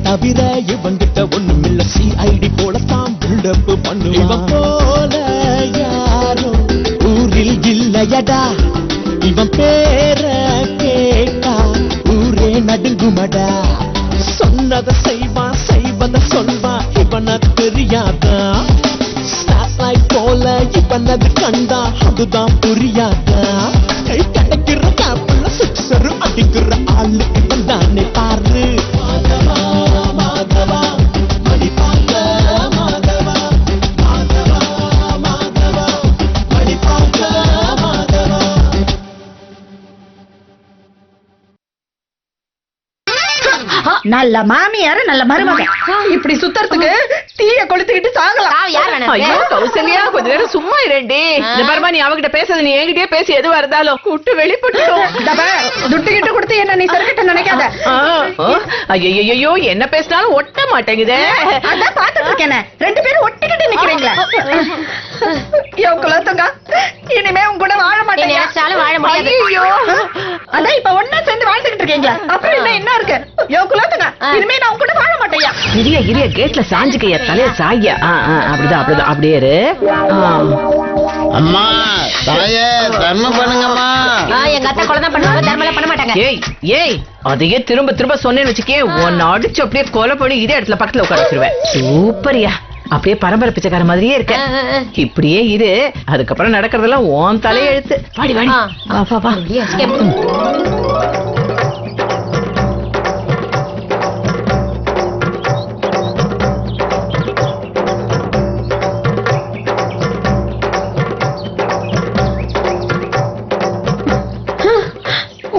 தவிர இவங்கிட்ட ஒண்ணுமில்ல சிஐடி போலத்தான் பில்டப் பண்ணுவான் போல யாரும் ஊரில் இல்லையடா இவன் பேர கேட்டா ஊரே நடுங்குமடா சொன்னதை செய்வான் செய்வதை சொல்வான் இவன தெரியாதா ஸ்னாப்லைட் போல இவனது கண்டா அதுதான் புரியாதா கை கிடைக்கிற கேப்ல சிக்ஸரு அடிக்கிற ஆளு இவன் தானே பாரு நல்ல மாமியாரு நல்ல மருமக இப்படி சுத்தறதுக்கு தீய கொளுத்திக்கிட்டு சாகலாம். கௌசல்யா கொஞ்ச நேரம் சும்மா இரண்டி. இந்த பரமா நீ அவகிட்ட பேசுறது நீ என்கிட்டயே பேசி எதுவா இருந்தாலும் கூட்டு வெளிப்பட்டுடும். துட்டுக்கிட்டு கொடுத்து என்ன நீ சரக்கிட்ட நினைக்காத. ஐயோ என்ன பேசினாலும் ஒட்ட மாட்டேங்குதே. அதான் பாத்துட்டு இருக்கேன் ரெண்டு பேரும் ஒட்டிக்கிட்டு நிக்கிறீங்களா. இனிமே உங்க கூட வாழ மாட்டேங்க. அதான் இப்ப ஒன்னா சேர்ந்து வாழ்ந்துகிட்டு இருக்கீங்களா. அப்புறம் என்ன இருக்கு இனிமே நான் உங்க கூட வாழ மாட்டேயா. இரிய கேட்ல சாஞ்சுக்கையா தலைய சாய்யா. அப்படிதான் அப்படியே இரு. அம்மா தாயே தர்மம் பண்ணுங்கம்மா. எங்க அத்தை கொலை தான் பண்ணுவாங்க, தர்மம் பண்ண மாட்டாங்க. ஏய் அதையே திரும்ப திரும்ப சொன்னேன்னு வச்சுக்கே உன்னை அடிச்சு அப்படியே கொலை பண்ணி இதே இடத்துல பக்கத்துல உட்கார வச்சிருவேன். சூப்பரியா, அப்படியே பரம்பரை பிச்சைக்கார மாதிரியே இருக்க. இப்படியே இரு, அதுக்கப்புறம் நடக்கிறதெல்லாம் உன் தலையை எழுத்து. வாடி வாடி வா.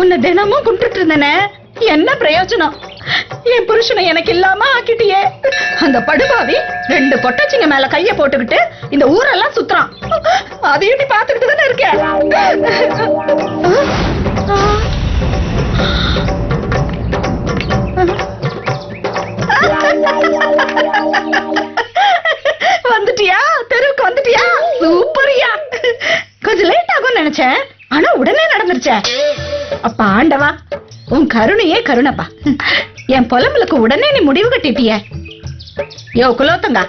உன்னை தினமும் கும்பிட்டு இருந்தேனே, என்ன பிரயோஜனம்? என் புருஷனை எனக்கு இல்லாம ஆக்கிட்டியே. அந்த படுபாவி ரெண்டு கொட்டச்சிங்க மேல கைய போட்டுக்கிட்டு இந்த ஊரெல்லாம் சுத்துறான். அதையும் நீ பாத்துக்கிட்டு தானே இருக்க. வந்துட்டியா? தெருவுக்கு வந்துட்டியா? சூப்பரியா. கொஞ்சம் லேட் ஆகும் நினைச்சேன், ஆனா உடனே நடந்துருச்ச. அப்ப ஆண்டவா உன் கருணையே கருணப்பா. என் புலம்பலுக்கு உடனே நீ முடிவு கட்டிட்டிய. யோ குலோத்தங்க,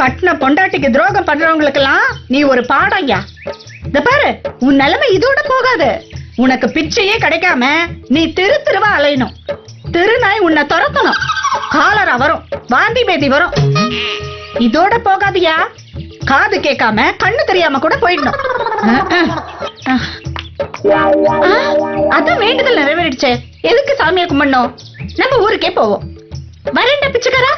கட்டின பொண்டாட்டிக்கு துரோகம் பண்றவங்களுக்கு எல்லாம் நீ ஒரு பாடம்யா. இந்த பாரு, உன் நிலைமை இதோட போகாது. உனக்கு பிச்சையே கிடைக்காம நீ திருவா அலையணும். திருநாய் உன்னை துரத்தணும். காலரா வரும், வாந்தி பேதி வரும். இதோட போகாதியா. காது கேட்காம கண்ணு தெரியாம கூட போயிடணும். அதான் வேண்டுதல் நிறைவேறிடுச்சே, எதுக்கு சாமியை கும்பிடணும்? நம்ம ஊருக்கே போவோம். வரேன்டா பிச்சைக்காரா.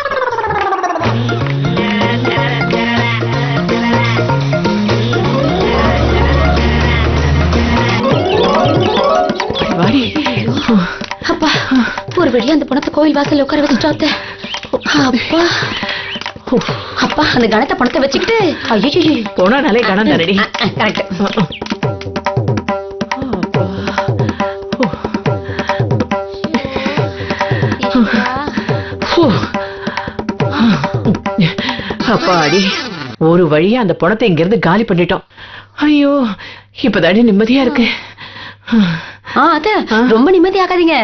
அப்பா ஒரு வெளியே அந்த பணத்தை கோயில் வாசல் உட்கார வச்சுட்டாத்த. அப்பா அப்பா அந்த கணத்தை பணத்தை வச்சுக்கிட்டு ஐயோ போனாலே கணம் தானடி. கரெக்ட். அப்பாடி, ஒரு வழியா அந்த பணத்தை இங்க இருந்து காலி பண்ணிட்டோம். ஐயோ இப்பதாடி நிம்மதியா இருக்கு. ரொம்ப நிம்மதி ஆகாதீங்க.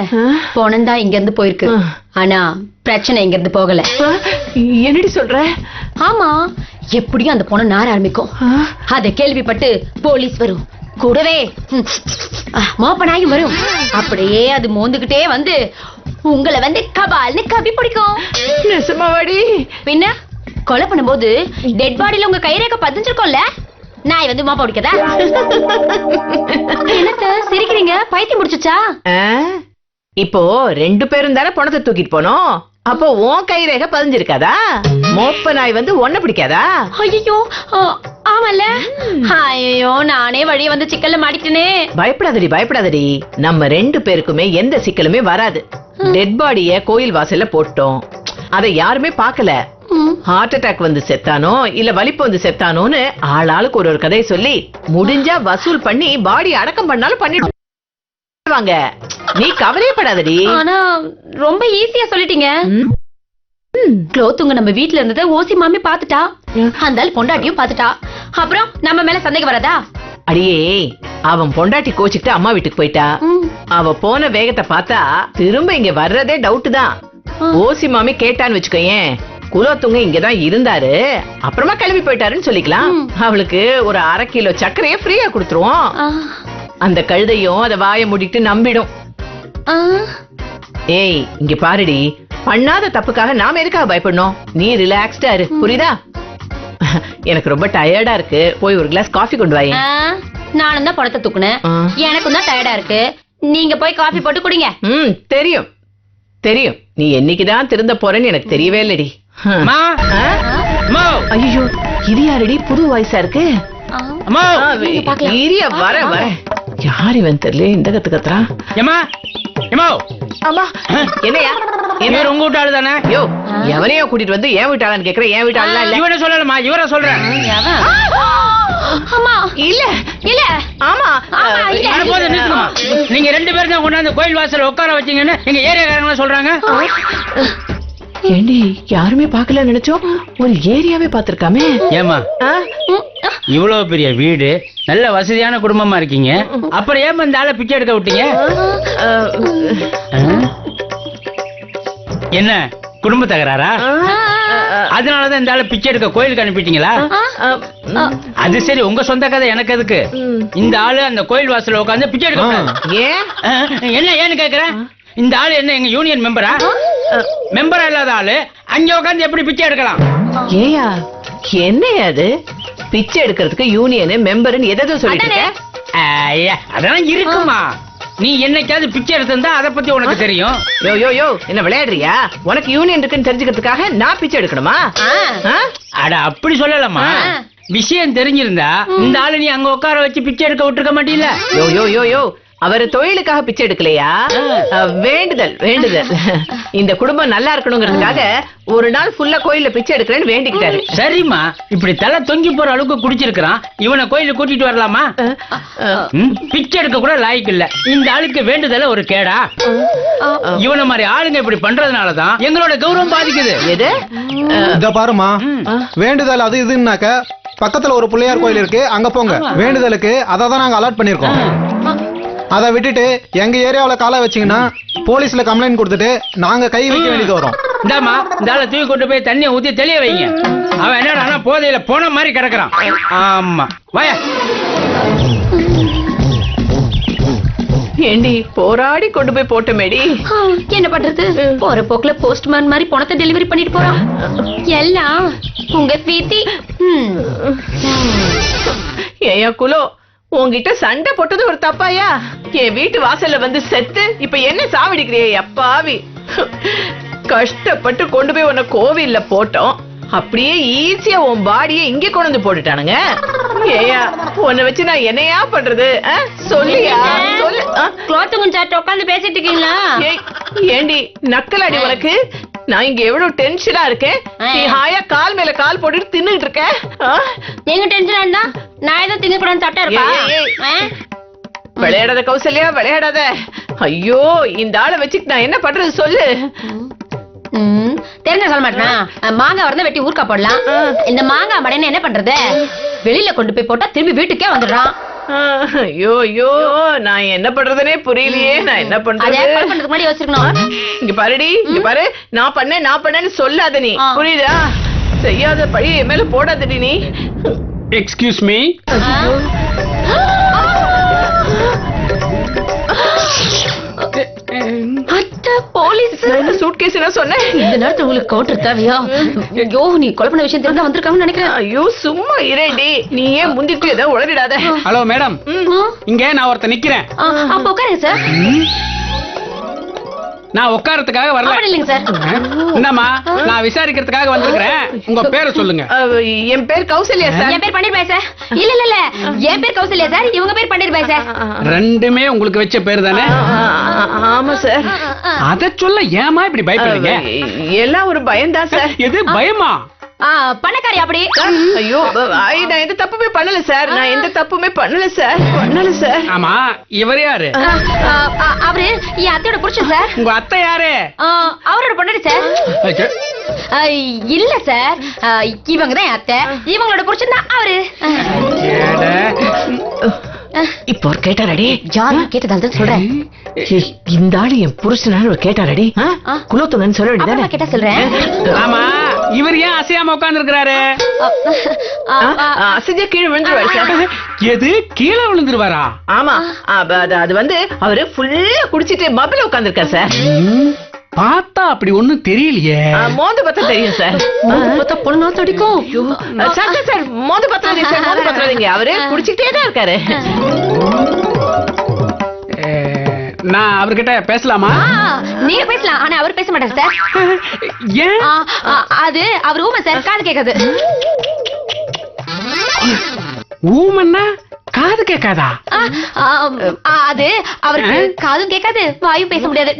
பணம் தான் இங்க இருந்து போயிருக்கு, ஆனா பிரச்சனை இங்க இருந்து போகல. என்னடி சொல்ற? ஆமா, எப்படியும் அந்த பணம் நார ஆரம்பிக்கும். அத கேள்விப்பட்டு போலீஸ் வரும், கூடவே மோப்பனாயும் வரும். அப்படியே அது மோந்துகிட்டே வந்து உங்களை வந்து கபால்னு கவி பிடிக்கும். நெசமாவாடி? பின்ன கொலை பண்ணும்போது டெட் பாடியில உங்க கைரேகை பதிஞ்சிருக்கோம்ல, நாய் வந்து மோப்ப பிடிக்கதா? என்னத்த பைத்தியம் முடிச்சுச்சா? ஆ? இப்போ 2 பேரும் தானே பணத்தை தூக்கிட்டு போனோம். அப்போ உன் கைரேகை பதிஞ்சிருக்காதா? மோப்ப நாய் வந்து ஒன்ன பிடிக்காதா? ஐயோ ஆமல்ல. ஐயோ நானே வழிய வந்து சிக்கல்ல மாட்டிக்கிட்டேனே. பயப்படாதடி. நம்ம 2 பேருக்குமே எந்த சிக்கலுமே வராது. டெட் பாடிய கோயில் வாசல்ல போட்டோம். அதை யாருமே பார்க்கல. ஹார்ட் அட்டாக் வந்து செத்தானோ இல்ல வலிப்பு வந்து செத்தானோன்னு ஆளாளுக்கு ஒரு கதையை சொல்லி முடிஞ்சா வசூல் பண்ணி பாடி அடக்கம் பண்ணாலும் பண்ணிடுவாங்க. நீ கவலையப்படாதடி. ஆனா ரொம்ப ஈஸியா சொல்லிட்டீங்க. க்ளோத்துங்க நம்ம வீட்ல இருந்தத ஓசி மாமி பாத்துட்டா. அந்த பொண்டாட்டியும் பாத்துட்டா. அப்புறம் நம்ம மேல சந்தேகம் வராதா? அடியே, அவன் பொண்டாட்டி கோச்சிக்கிட்டு அம்மா வீட்டுக்கு போயிட்டா. அவ போன வேகத்தை பார்த்தா திரும்ப இங்க வர்றதே டவுட் தான். ஓசி மாமி கேட்டான்னு வச்சுக்கோயேன், குலோத்துங்க இங்கதான் இருந்தாரு, அப்புறமா கிளம்பி போயிட்டாருன்னு சொல்லிக்கலாம். அவளுக்கு ஒரு 1/2 கிலோ சர்க்கரைய ஃப்ரீயா கொடுத்துருவோம். அந்த கழுதையும் அத வாய மூடிட்டு நம்பிடும். ஏய் இங்க பாருடி, பண்ணாத தப்புக்காக நாம எதுக்காக பயப்படணும்? நீ ரிலாக்ஸ்டா இரு, புரியுதா? எனக்கு ரொம்ப டயர்டா இருக்கு, போய் ஒரு கிளாஸ் காஃபி கொண்டு வாயே. நானும் தான் பணத்தை தூக்குனேன், எனக்கும் தான் டயர்டா இருக்கு. நீங்க போய் காஃபி போட்டு குடிங்க. தெரியும் தெரியும், நீ என்னைக்குதான் திருந்த போறேன்னு எனக்கு தெரியவே இல்லடி. ஐயோ, இது யாரடி புது வாய்ஸா இருக்கு? வர யார் இவன் தெரியல, இந்த கத்து கத்துறான். என்னையா உங்க வீட்டாளு தானே? யோ, எவனையோ கூட்டிட்டு வந்து ஏன் வீட்டாளான்னு கேக்குறேன். ஏன் வீட்டாளா இல்ல? இவனை சொல்லலமா, இவரை சொல்றேன். இல்ல இல்ல, ஆமா நீங்க 2 பேரும் தான் கொண்டாந்து கோயில் வாசல் உட்கார வச்சீங்கன்னு எங்க ஏரியாக்காரங்க சொல்றாங்க. ஏண்டி, யாருமே பாக்கல நினைச்சோம், ஒரு ஏரியாவே பாத்திருக்காமே. ஏமா, இவ்வளவு பெரிய வீடு, நல்ல வசதியான குடும்பமா இருக்கீங்க, அப்புறம் ஏமா இந்த ஆளை பிச்சை எடுக்க விட்டீங்க? என்ன குடும்ப தகராறா? அதனாலதான் இந்த ஆளை பிச்சை எடுக்க கோயிலுக்கு அனுப்பிட்டீங்களா? அது சரி, உங்க சொந்த கதை எனக்கு எதுக்கு? இந்த ஆளு அந்த கோயில் வாசல்ல உட்காந்து பிச்சை எடுக்க என்ன ஏன்னு கேக்குறேன். இந்த ஆளு என்ன எங்க யூனியன் மெம்பரா? மெம்பரா இல்லாத ஆளு அங்க உட்காந்து எப்படி பிச்சை எடுக்கலாம்? ஏயா என்னையா அது? பிச்சை எடுக்கிறதுக்கு யூனியன் மெம்பர்னு எதாவது சொல்லிட்டு? அதெல்லாம் இருக்குமா? நீ என்னைக்காவது பிச்சை எடுத்திருந்தா அதை பத்தி உனக்கு தெரியும். யோ யோ யோ, என்ன விளையாடுறியா? உனக்கு யூனியன் இருக்குன்னு தெரிஞ்சுக்கிறதுக்காக நான் பிச்சை எடுக்கணுமா? அட அப்படி சொல்லலாமா, விஷயம் தெரிஞ்சிருந்தா இந்த ஆளு நீ அங்க உட்கார வச்சு பிச்சை எடுக்க விட்டுருக்க மாட்டீல? யோ யோ யோ யோ, அவர் தொழிலுக்காக பிச்சை எடுக்கலையா, வேண்டுதல் வேண்டுதல். இந்த குடும்பம் நல்லா இருக்கணுங்கிறதுக்காக ஒரு நாள் ஃபுல்லா கோயில்ல பிச்சை எடுக்கிறேன்னு வேண்டிக்கிட்டாரு. சரிம்மா, இப்படி தலை தொங்கி போற அளவுக்கு குடிச்சிருக்கான், இவனை கோயில கூட்டிட்டு வரலாமா? பிச்சை எடுக்க கூட லாய்க்கு இல்ல. இந்த ஆளுக்கு வேண்டுதல ஒரு கேடா? இவன மாதிரி ஆளுங்க இப்படி பண்றதுனாலதான் எங்களோட கௌரவம் பாதிக்குது. எது? இத பாருமா, வேண்டுதல் அது இதுன்னாக்க பக்கத்துல ஒரு பிள்ளையார் கோயில் இருக்கு, அங்க போங்க. வேண்டுதலுக்கு அதான் நாங்க அலர்ட் பண்ணிருக்கோம். அதை விட்டுட்டு எங்க ஏரியாவில காலை வச்சீங்கன்னா போலீஸ்ல கம்ப்ளைண்ட் கொடுத்துட்டு நாங்க கை வைக்க வேண்டியது வரும். இந்தாமா, இந்த ஆளை தூக்கி கொண்டு போய் தண்ணியை ஊத்தி தெளிய வைங்க. அவன் என்னடா போதையில போன மாதிரி கிடக்குறான். ஆமா, வாயா. ஏண்டி, போராடி கொண்டு போய் போட்டமேடி. என்ன பண்றது, போற போக்குல போஸ்ட்மேன் மாதிரி பணத்தை டெலிவரி பண்ணிட்டு போறான். எல்லாம் உங்க பிரீத்தி. ஏயா குலோ, உன்கிட்ட சண்டை போட்டது ஒரு தப்பாயா? என் வீட்டு வாசல்ல வந்து செத்து இப்ப என்ன சாவடிக்கிறியே அப்பாவி. கஷ்டப்பட்டு கொண்டு போய் உன்னை கோவில்ல போட்டோம், அப்படியே ஈஸியா உன் பாடியை இங்க கொண்டு வந்து போட்டுட்டானுங்க. ஏயா, உன்னை வச்சு நான் என்னையா பண்றது? சொல்லியா சொல்லு. உட்காந்து பேசிட்டு இருக்கீங்களா? ஏண்டி நக்கலாடி உனக்கு? நான் இங்க எவ்வளவு டென்ஷனா இருக்கேன், நீ ஹாயா கால் மேல கால் போட்டுட்டு தின்னுட்டு இருக்க. நீங்க டென்ஷனா இருந்தா நான் ஏதோ திங்க கூடாது சாப்பிட்டா இருப்பேன். விளையாடாத கௌசல்யா, விளையாடாத. ஐயோ, இந்த ஆளை வச்சுட்டு நான் என்ன பண்றது சொல்லு. தெரிஞ்ச சொல்ல மாட்டேன். மாங்காய் வரத வெட்டி ஊர்க்கா போடலாம். இந்த மாங்காய் மடைன்னு என்ன பண்றது? வெளியில கொண்டு போய் போட்டா திரும்பி வீட்டுக்கே வந்துடுறான். ஐயோ ஐயோ, நான் என்ன பண்றதுனே புரியலையே. நான் என்ன பண்றது? முன்னாடி யோசிக்கணும். இங்க பாருடி, இங்க பாரு, நான் பண்ணேன்னு சொல்லாத நீ, புரியுதா? செய்யாத பழி என் மேல போடாதடி நீ. Excuse me. அத்த போலீஸ். சூட்கேஸ் தானே சொன்னேன். இந்த நேரத்துல உங்களுக்கு கவுண்டர் தேவையா? ஐயோ, நீ கொலை பண்ண விஷயம் தெரிஞ்சா வந்திருக்காங்கன்னு நினைக்கிறேன். ஐயோ சும்மா இரேண்டி, நீ ஏன் முந்திட்டு ஏதோ உளறிடாத. ஹலோ மேடம், இங்க நான் ஒருத்தன் நிக்கிறேன். அப்ப உட்காருங்க சார். நான் உட்காரத்துக்காக வரல. அப்படி இல்லைங்க சார். என்னம்மா, நான் விசாரிக்கிறதுக்காக வந்திருக்கிறேன். உங்க பேரை சொல்லுங்க. என் பேர் கௌசல்யா சார். என் பேர் பன்னீர்பாய் சார். இல்ல என் பேர் கௌசல்யா சார், இவங்க பேர் பன்னீர்பாய் சார். ரெண்டுமே உங்களுக்கு வச்ச பேர் தானே? ஆமா சார். அத சொல்ல ஏமா இப்படி பயப்படுறீங்க? எல்லாம் ஒரு பயம்தான் சார். எது பயமா? பணக்காரி அப்படி. ஐயோ, நான் எந்த தப்புமே பண்ணல சார். நான் எந்த தப்புமே பண்ணல சார். ஆமா, இவர் யாரு? அவரு என் அத்தையோட புருஷன் சார். உங்க அத்தை யாரு? அவரோட பொண்டாட்டி சார். இல்ல சார், இவங்க தான் என் அத்தை, இவங்களோட புருஷன் தான் அவரு. இப்போ கேட்டாரடி. யாரு கேட்டதால சொல்றேன். இந்த ஆளு என் புருஷனான கேட்டாரடி. குலோத்துங்கன்னு சொல்ல வேண்டியதானே? கேட்டா சொல்றேன். ஆமா, இவர் ஏன் அசையாம உட்கார்ந்து இருக்கிறாரு? அசைஞ்சா கீழே விழுந்துருவாரு சார். எது, கீழே விழுந்துருவாரா? ஆமா, அது வந்து அவரு ஃபுல்லா குடிச்சிட்டு மபில உட்கார்ந்துருக்காரு சார். பார்த்தா அப்படி ஒண்ணும் தெரியலையே. மோந்து பார்த்தா தெரியும் சார். பார்த்தா பொண்ணு அடிக்கும். சார் மோந்து பார்த்தாதீங்க சார், மோந்து பார்த்தாதீங்க. அவரு குடிச்சிட்டே தான் இருக்காரு. நான் அவர்கிட்ட பேசலாமா? நீங்க பேசலாம், ஆனா அவர் பேச மாட்டாரு சார். ஏன்? அது அவர் ஊமை சார், காது கேட்காது. ஊமன்னா காது கேட்காதா? அது அவருக்கு காதும் கேட்காது, வாயும் பேச முடியாது.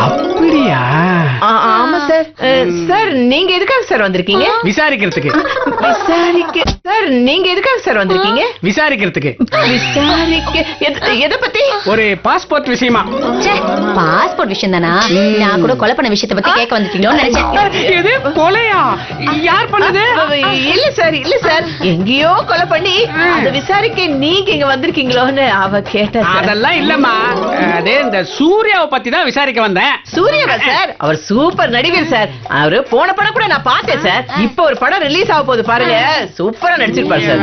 அப்படியா? ஆமா சார். சார் நீங்க எதுக்காக சார் வந்திருக்கீங்க? விசாரிக்கிறதுக்கு. சார் நீங்க எதுக்காக சார் வந்திருக்கீங்க? விசாரிக்கிறதுக்கு. எதை பத்தி? ஒரு பாஸ்போர்ட் விஷயமா. பாஸ்போர்ட் விஷயம் தானா? நான் கூட கொலை பண்ண விஷயத்தை பத்தி கேட்க வந்திருக்கீங்களோன்னு நினைச்சேன். எது, கொலையா? யார் பண்ணது? இல்ல சார், எங்கேயோ கொலை பண்ணி அதை விசாரிக்க நீங்க இங்க வந்திருக்கீங்களோன்னு அவ கேட்டா. அதெல்லாம் இல்லம்மா, அதே இந்த சூர்யாவை பத்தி தான் விசாரிக்க வந்தேன். சூர்யாவா சார்? அவர் சூப்பர் நடிகர் சார். அவரு போன படம் கூட நான் பார்த்தேன் சார். இப்ப ஒரு படம் ரிலீஸ் ஆக போகுது பாருங்க, சூப்பரா நடிச்சிருப்பாரு சார்.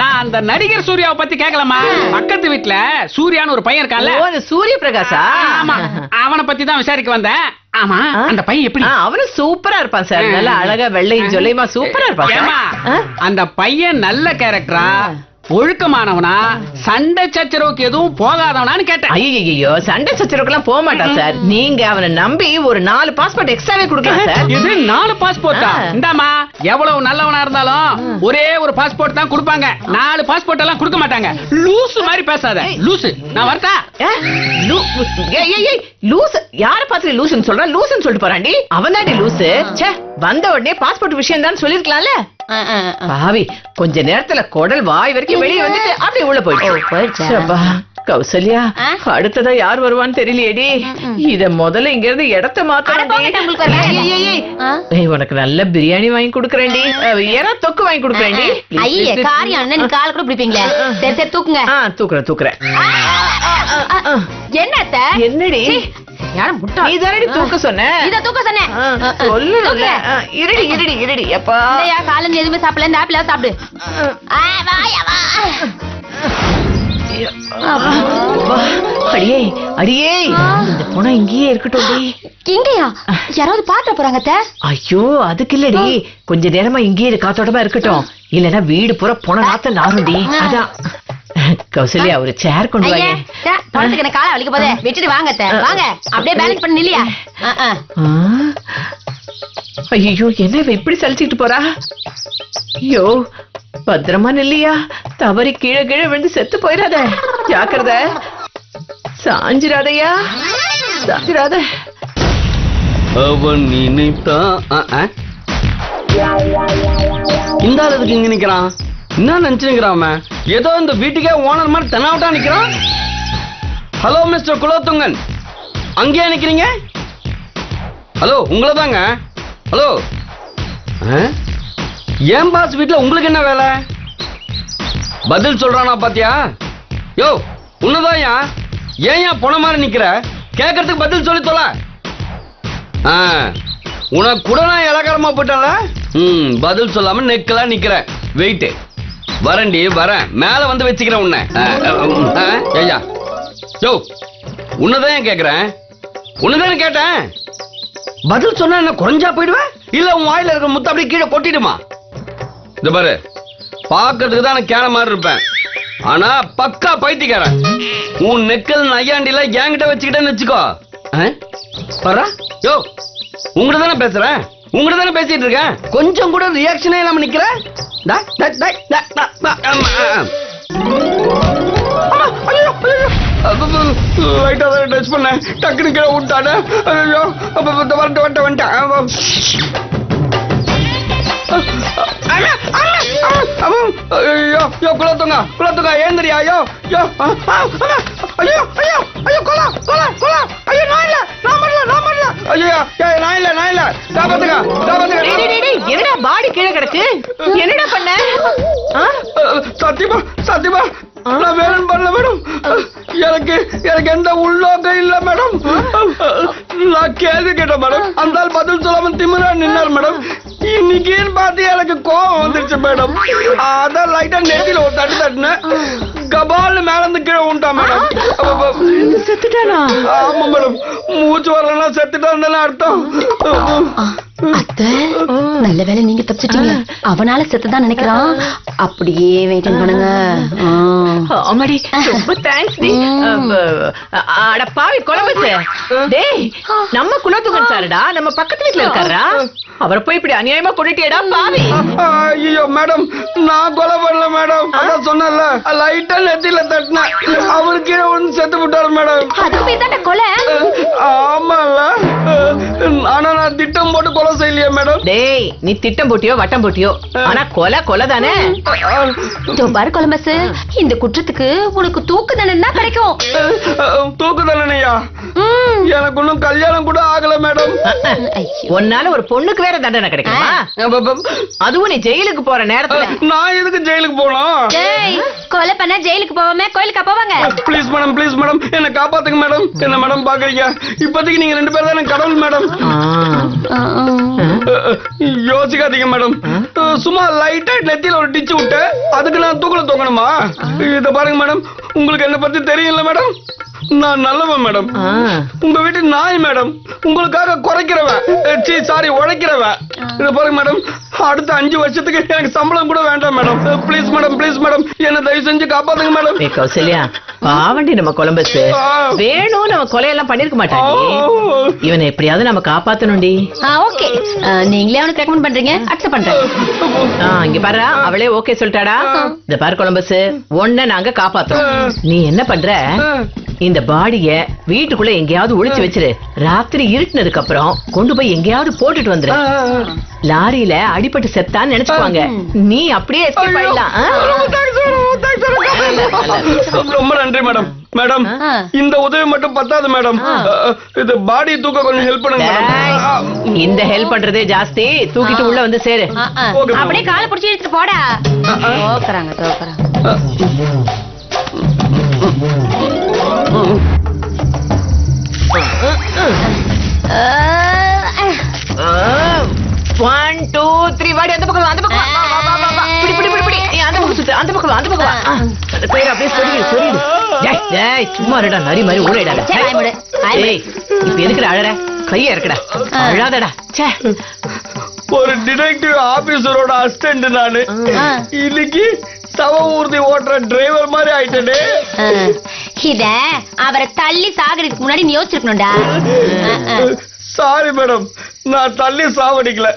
நான் அந்த நடிகர் சூர்யாவை பத்தி கேட்கலாமா? பக்கத்து வீட்டுல சூர்யான்னு ஒரு பையன் இருக்கான்ல, சூரிய பிரகாஷா? ஆமா, அவனை பத்தி தான் விசாரிக்க வந்தேன். ஆமா, அந்த பையன் எப்படி? அவனு சூப்பரா இருப்பான் சார். நல்லா அழகா வெள்ளையும் சொல்லையுமா சூப்பரா இருப்பான். அந்த பையன் நல்ல கேரக்டரா, ஒழுக்கமானவனா, சண்டை சச்சரவுக்கு எதுவும் போகாதவனான்னு கேட்டேன். ஐயோ, சண்டை சச்சரவுக்கு எல்லாம் போக மாட்டான் சார். நீங்க அவனை நம்பி ஒரு 4 பாஸ்போர்ட் எக்ஸ்ட்ராவே கொடுக்கலாம் சார். இது 4 பாஸ்போர்ட்டா? இந்தாமா, எவ்வளவு நல்லவனா இருந்தாலும் ஒரே ஒரு பாஸ்போர்ட் தான் கொடுப்பாங்க. 4 பாஸ்போர்ட் எல்லாம் கொடுக்க மாட்டாங்க. லூசு மாதிரி பேசாத. லூசு, நான் வரட்டா? லூசு யார பாத்து லூசுன்னு சொல்ற? லூசுன்னு சொல்லிட்டு போறாண்டி. அவன் தாண்டி லூசு. வந்த உடனே பாஸ்போர்ட் விஷயம் தான் சொல்லிருக்கலாம்ல. பாவி, கொஞ்ச நேரத்துல குடல் வாய் வரைக்கும் வெளியே வந்துட்டு அப்படியே உள்ள போயிடுச்சு. கௌசல்யா, அடுத்ததா யார் வருவான்னு தெரியலையேடி. இத முதல்ல இங்க இருந்து இடத்த மாத்தணும். உனக்கு நல்ல பிரியாணி வாங்கி குடுக்கறேன்டி, ஏன்னா தொக்கு வாங்கி குடுக்கறேன்டி. ஐயே, காரியம் என்ன, நீ கால் கூட பிடிப்பீங்களே. சரி சரி, தூக்குங்க. தூக்குறேன். என்னத்த? என்னடி? நீ தானடி தூக்க சொன்ன? இத தூக்க சொன்னேன். சொல்லல. இருடி அப்பா. காலையில எதுவுமே சாப்பிடல, இந்த ஆப்பிள சாப்பிடு. அடியே, இந்த பொண்ணு இங்கேயே இருக்கட்டும். இங்கயா? யாராவது பாத்த போறாங்க? ஐயோ, அதுக்கு இல்லடி, கொஞ்ச நேரமா இங்கேயே காத்தோட்டமா இருக்கட்டும். இல்லன்னா வீடு பூரா பொண்ண நாத்த நாருண்டி. அதான். கௌசல்யா, ஒரு சேர் கொண்டு வாங்க. பணத்துக்கு என்ன காலை வலிக்க போதே, விட்டுட்டு வாங்க. வாங்க, அப்படியே பேலன்ஸ் பண்ண இல்லையா? ஐயோ, என்ன இப்படி சலிச்சிட்டு போறா? ஐயோ, பத்திரமா நில்லையா, தவறி கீழே விழுந்து செத்து போயிடாத. ஜாக்கிரத, சாஞ்சிராதையா, சாஞ்சிராத. அவன் நினைத்தான். இந்த ஆளுக்கு இங்க நிக்கிறான். என்ன நினைச்சுக்கிறான்? ஏதோ இந்த வீட்டுக்கே ஓனர் மாதிரி தெனாவட்டா நிக்கிறான். ஹலோ மிஸ்டர் குலோத்துங்கன், அங்கேயே நிக்கிறீங்க? ஹலோ, உங்களை தாங்க. ஹலோ, ஏன் பாஸ் வீட்டுல உங்களுக்கு என்ன வேலை? பதில் சொல்றானா பாத்தியா? யோ, உன்னதான் ஏன் போன மாதிரி நிக்கிற? கேட்கறதுக்கு பதில் சொல்லி தொலை. உனக்கு கூட நான் இலக்காரமா போயிட்டால. பதில் சொல்லாம நெக்கலா நிக்கிற. வெயிட், வரண்டி வரேன், மேல வந்து வச்சுக்கிறேன் உன்னை. ஐயா, யோ, உன்னதான் கேக்குறேன். ஒண்ணுதானே கேட்டேன். பதில் சொன்னா என்ன குறைஞ்சா போயிடுவேன்? இல்ல உன் வாயில இருக்க முத்த அப்படியே கீழே கொட்டிடுமா? இந்த பாரு, பாக்கிறதுக்கு தான் நான் கேன மாதிரி இருப்பேன், ஆனா பக்கா பைத்தியக்காரன். உன் நெக்கல் நையாண்டில என்கிட்ட வச்சுக்கிட்டேன்னு வச்சுக்கோ. பாரா, யோ உங்ககிட்ட தானே பேசுறேன், உங்ககிட்ட தானே பேசிட்டு இருக்கேன். கொஞ்சம் கூட ரியாக்ஷனே இல்லாம நிக்கிற. லைட்டா தான் டச் பண்ண, டக்குனு கீழே விட்டானே. ஐயோ வந்துட்டேன். ஐயோ குலத்துங்க ஏந்திரியா? ஐயோ ஐயோ ஐயோ ஐயோ ஐயோ கொலா கொலா கொலா. ஐயோ நான் இல்ல, நான் பண்ணல. ஐயோ நான் இல்ல காப்பாத்துங்க. என்னடா பாடி கீழே கிடக்கு, என்னடா பண்ண? சத்தியமா நான் வேணும் பண்ணல மேடம். எனக்கு எந்த உள்நோக்கம் இல்ல மேடம். நான் கேள்வி கேட்டேன் மேடம், அந்த பதில் சொல்லாம திமிரா நின்னார் மேடம். இன்னைக்குன்னு பார்த்து எனக்கு கோவம் வந்துருச்சு மேடம். அதான் லைட்டா நெத்தியில ஒரு தட்டுன, கபால் மேல இருந்து கீழே உண்டா மேடம். செத்துட்டானா? ஆமா மேடம், மூச்சு வரலன்னா செத்துட்டான்னு அர்த்தம். அத்தை, நல்ல வேலை நீங்க தப்பிச்சிட்டீங்க. அவனால செத்துதான் நினைக்கிறான். அப்படியே வெயிட்டிங் பண்ணுங்க. அம்மாடி, ரொம்ப தேங்க்ஸ் டி. அட பாவி கொலம்பஸ், டேய் நம்ம குலத்துங்கன் சாருடா, நம்ம பக்கத்து வீட்ல இருக்காரா. அவரை போய் இப்படி அநியாயமா கொண்டுட்டியடா பாவி. ஐயோ மேடம், நான் கொலை பண்ணல மேடம். அதான் சொன்னல, லைட்டா நெத்தியில தட்டினா அவருக்கு ஒன்னு செத்து விட்டாரு மேடம். அதுக்கு பேர் தான் கொலை. ஆமால, ஆனா நான் திட்டம் போட்டு கொலை செய்யலையே மேடம். டேய் நீ திட்டம் போட்டியோ வட்டம் போட்டியோ, ஆனா கொலை தானே. பாரு கொலம்பஸ், இந்த குற்றத்துக்கு உனக்கு தூக்கு தண்டனை கிடைக்கும். தூக்கு தண்டனையா? எனக்கு இன்னும் கல்யாணம் கூட ஆகல மேடம். உன்னால ஒரு பொண்ணுக்கு வேற தண்டனை கிடைக்குமா? அதுவும் நீ ஜெயிலுக்கு போற நேரத்துல. நான் எதுக்கு ஜெயிலுக்கு போகணும்? கொலை பண்ண ஜெயிலுக்கு போவாம கோயிலுக்கு போவாங்க. ப்ளீஸ் மேடம் என்ன காப்பாத்துங்க மேடம். என்ன மேடம் பாக்குறீங்க? இப்போதைக்கு நீங்க 2 பேரும் தான் கடவுள் மேடம். யோசிக்காதீங்க மேடம், சும்மா லைட்டா நெத்தியில ஒரு டிச்சு விட்டு அதுக்கு நான் தூக்கல தூக்கணுமா? இத பாருங்க மேடம், உங்களுக்கு என்ன பத்தி தெரியல மேடம். நான் நல்லவன் மேடம், உங்க வீட்டு நாய் மேடம், உங்களுக்காக குறைக்கிறவன், உழைக்கிறவன். இத பாருங்க மேடம், அடுத்த 5 வருஷத்துக்கு எனக்கு சம்பளம் கூட வேண்டாம் மேடம். ப்ளீஸ் மேடம் என்ன தயவு செஞ்சு காப்பாத்துங்க மேடம். கௌசல்யா, பாவண்டி நம்ம கொலம்பஸ் வேணும், நம்ம கொலையெல்லாம் பண்ணிருக்க மாட்டாங்க. இவனை எப்படியாவது நம்ம காப்பாத்தணும்டி. ஓகே, நீங்களே அவனுக்கு ரெக்கமெண்ட் பண்றீங்க, அக்செப்ட் பண்றேன். இங்க பாரு, அவளே ஓகே சொல்லிட்டாடா. இந்த பாரு கொலம்பஸ், ஒன்ன நாங்க காப்பாத்துறோம். நீ என்ன பண்ற, இந்த பாடிய வீட்டுக்குள்ள எங்கேயாவது ஒளிச்சு வச்சிரு. ராத்திரி இருட்டுனதுக்கு அப்புறம் கொண்டு போய் எங்கேயாவது போட்டுட்டு வந்துரு. லாரியில அடிபட்டு செத்தான்னு நினைச்சுக்குவாங்க, நீ அப்படியே எஸ்கேப் ஆயிடலாம். ரொம்ப நன்றி மேடம். மேடம், இந்த உதவி மட்டும் பத்தாது மேடம், இது பாடி தூக்க கொஞ்சம் ஹெல்ப் பண்ணுங்க. இந்த ஹெல்ப் பண்றதே ஜாஸ்தி, தூக்கிட்டு உள்ள வந்து சேரு. அப்படியே காலை பிடிச்சி எடுத்துட்டு போடா. தோக்குறாங்க. One, two, three, வாடி அந்த பக்கம் அந்த பக்கம். பிடி அந்த பக்கம் சுத்து, அந்த பக்கம். பேர் அப்படியே சொல்லிடு. டேய் சும்மா இருடா, நரி மாதிரி ஓடிடாத. ஏய் இப்ப எதுக்குடா அழற? கைய இறக்குடா, அழாதடா. ச்சே, ஒரு டிடெக்டிவ் ஆபீசரோட அசிஸ்டன்ட் நானு. இன்னைக்கு தவ ஊர்தி ஓட்டுற டிரைவர் மாதிரி ஆயிட்டே. இத அவரை தள்ளி சாகறதுக்கு முன்னாடி நீ யோசிச்சிருக்கணும்டா. சாரி மேடம், நான் தள்ளி சாவடிக்கல,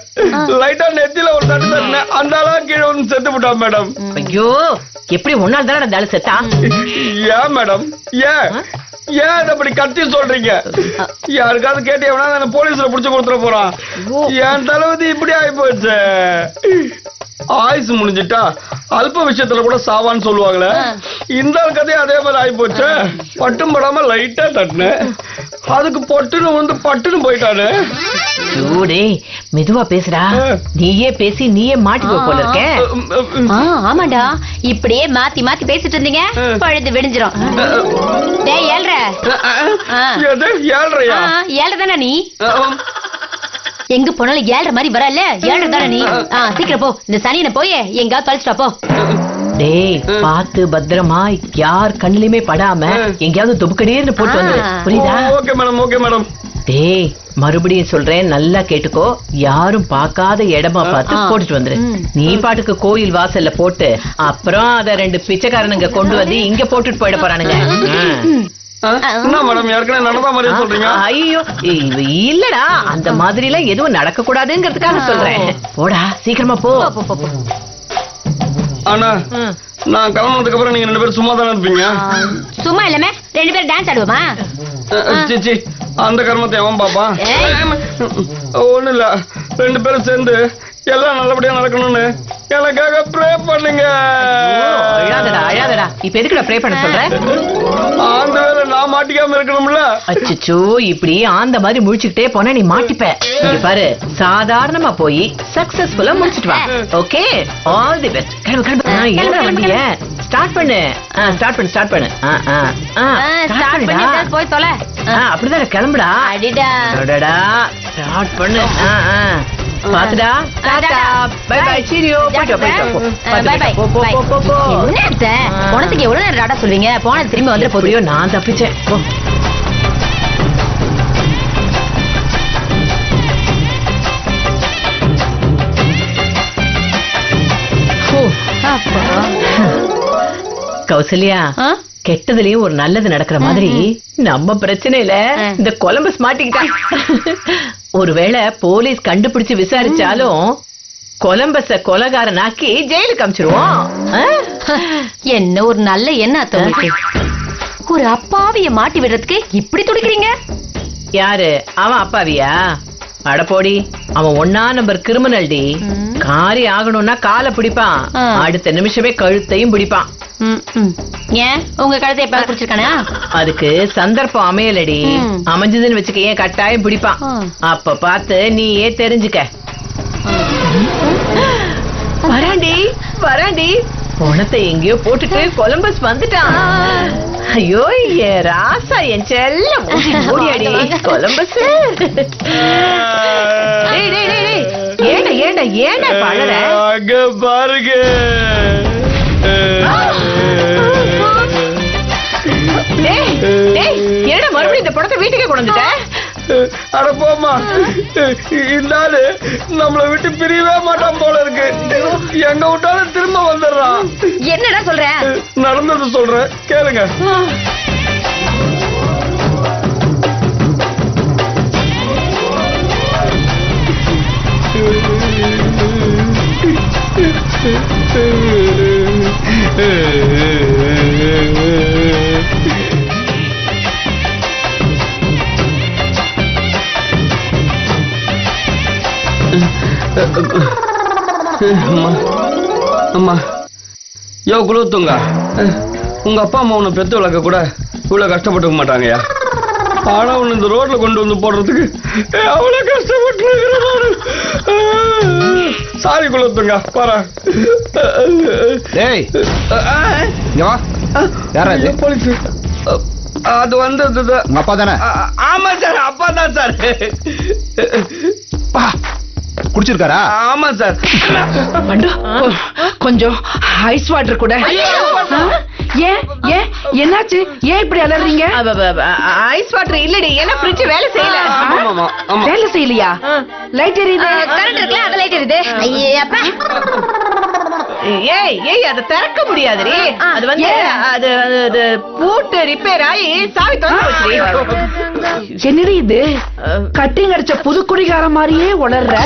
லைட்டா நெத்தியில ஒரு தட்டு தட்டினேன், அந்த அளவு கீழே வந்து செத்து விட்டான் மேடம். ஐயோ, எப்படி ஒன்னால தானே அந்த ஆளு செத்தா? ஏன் மேடம், ஏன் அப்படி கத்தி சொல்றீங்க? யாருக்காவது கேட்டீங்கன்னா போலீஸ்ல புடிச்சு கொடுத்துட போறான். என் தளபதி இப்படி ஆகி போச்சு. ஆயுசு முடிஞ்சிட்டா அல்ப விஷயத்துல கூட சாவான்னு சொல்லுவாங்களே, இந்த கதையை அதே மாதிரி ஆகி போச்சு. பட்டும் படாம லைட்டா தட்டுன, அதுக்கு பட்டுன்னு வந்து பட்டுன்னு போயிட்டானு. மெதுவா பேசுறா, நீயே பேசி நீயே மாட்டிக்கோ போல இருக்க. ஆமாண்டா, இப்படியே மாத்தி மாத்தி பேசிட்டு இருந்தீங்க, பழுது விடிஞ்சிரும். டேய் ஏழ்ற, ஏழ்ற தானே நீ? எங்க போனாலும் ஏழ்ற மாதிரி வரல, ஏழ்ற தானே நீ? சீக்கிரம் போ, இந்த சனியனை போய் எங்காவது தொலைச்சிட்டா போ. டேய் பாத்து பத்திரமா, யார் கண்ணிலுமே படாம எங்கேயாவது துபுக்கடீர்னு போட்டு வந்து, புரியுதா? Okay madam. டேய் மறுபடியும் சொல்றேன், நல்லா கேட்டுக்கோ. யாரும் பார்க்காத இடமா பார்த்து போட்டுட்டு வந்துரு. நீ பாட்டுக்கு கோயில் வாசல்ல போட்டு அப்புறம் அத 2 பிச்சைக்காரனுங்க கொண்டு வந்து இங்க போட்டுட்டு போயிட போறானுங்க. என்ன மேடம் ஏற்கனவே நடந்த மாதிரி சொல்றீங்க? ஐயோ இல்லடா, அந்த மாதிரி எல்லாம் எதுவும் நடக்க கூடாதுங்கிறதுக்காக சொல்றேன். போடா சீக்கிரமா போ. அண்ணா நான் கிளம்புனதுக்கு அப்புறம் நீங்க 2 பேரும் சும்மா தானே இருப்பீங்க? சும்மா இல்லாம 2 பேரும் டான்ஸ் ஆடுவோமா? சிச்சி அந்த கர்மத்தை எவன் பாப்பா? ஒண்ணு இல்ல, 2 பேரும் சேர்ந்து எல்லாம் நல்லபடியா நடக்கணும்னு எனக்காக ப்ரே பண்ணுங்க. அழாதடா அழாதடா. இப்ப எதுக்குடா ப்ரே பண்ண சொல்ற? அந்த வேலை நான் மாட்டிக்காம இருக்கணும்ல. அச்சச்சோ, இப்படி ஆந்த மாதிரி முழிச்சுக்கிட்டே போனா நீ மாட்டிப்ப. இங்க பாரு, சாதாரணமா போய் சக்சஸ்ஃபுல்லா முடிச்சிட்டு வா. Okay, all the best. கிளம்பு கிளம்பு. என்ன வண்டிய ஸ்டார்ட் பண்ணு. ஸ்டார்ட் பண்ணு ஸ்டார்ட் பண்ணு. ஸ்டார்ட் பண்ணி போய் தொலை. அப்படிதான் கிளம்புடா. அடிடா அடடா ஸ்டார்ட் பண்ணு. பாத்துடா. Tata bye bye cheerio. போய்ட்டு பை பை. என்னத்த போனதுக்கு எவ்வளவு நேரம் டாடா சொல்வீங்க? போனது திரும்பி வந்துட போறியோ? நான் தப்பிச்சேன். கௌசல்யா, கெட்டதுலயும் ஒரு நல்லது நடக்கிற மாதிரி நம்ம பிரச்சனையில இந்த கொலம்பஸ் மாட்டிக்கிட்டா. ஒருவேளை போலீஸ் கண்டுபிடிச்சு விசாரிச்சாலும் கொலம்பஸ கொலகாரனாக்கி ஜெயிலுக்கு அமிச்சிருவோம். என்ன ஒரு நல்ல எண்ணம் உங்களுக்கு. ஒரு அப்பாவிய மாட்டி விடுறதுக்கு இப்படி துடிக்கிறீங்க? யாரு அவன் அப்பாவியா? அடப்போடி, அவன் 1ஆம் நம்பர் கிரிமினல் டி. காரி ஆகணும்னா காலை பிடிப்பான், அடுத்த நிமிஷமே கழுத்தையும் பிடிப்பான். ஏன் உங்க கழுத்தை எப்ப குடிச்சிருக்கானா? அதுக்கு சந்தர்ப்பம் அமையலடி. அமைஞ்சதுன்னு வச்சுக்க, ஏன் கட்டாயம் பிடிப்பான். அப்ப பார்த்து நீயே தெரிஞ்சுக்க. வராண்டி வராண்டி, பணத்தை எங்கேயோ போட்டுட்டு கொலம்பஸ் வந்துட்டான். ஐயோ என் ராசா, என் செல்லம் ஓடியாடி கொலம்பஸ். ஏண்டா ஏண்டா ஏண்டா பழற? அங்க பாருங்க. ஏடா மறுபடியும் இந்த படத்தை வீட்டுக்கே கொண்டு வந்துட்ட? அட போமா, இந்த ஆளு நம்மளை விட்டு பிரியவே மாட்டான் போல இருக்கு. எங்க விட்டாலும் திரும்ப வந்துடுறான். என்னடா சொல்ற? நடந்தது சொல்றேன் கேளுங்க. அம்மா யோ குலோத்துங்க, உங்க அப்பா அம்மா உன்னை பெத்து வளர்க்க கூட இவ்வளவு கஷ்டப்பட்டுக்க மாட்டாங்கயா. ஆனா உன்னை இந்த ரோட்ல கொண்டு வந்து போடுறதுக்கு அவ்வளவு கஷ்டப்பட்டு. சாரி குலோத்துங்க, பாரு. போலீஸ் அது வந்து அப்பா தானே? ஆமா சார், அப்பா தான் சார். குடிச்சிருக்காரா? ஆமா சார். கொஞ்சம் ஐஸ் வாட்டர் கூட. ஏன் ஏன் என்னாச்சு? ஏன் இப்படி அலறீங்க? ஐஸ் வாட்டர் இல்லடி, ஏன்னா ஃப்ரிட்ஜ் வேலை செய்யல. வேலை செய்யலையா? லைட் எரியுது. கரண்ட் இருக்குல்ல, அது லைட் எரியுது. ஐயப்பா, ஏய் ஏய், அதை திறக்க முடியாதுடி. அது வந்து அது பூட்டு ரிப்பேர் ஆகி சாவி திறந்து போச்சுடி. என்னடி இது? கட்டிங் அடிச்ச புது குடிகார மாதிரியே உளர்ற.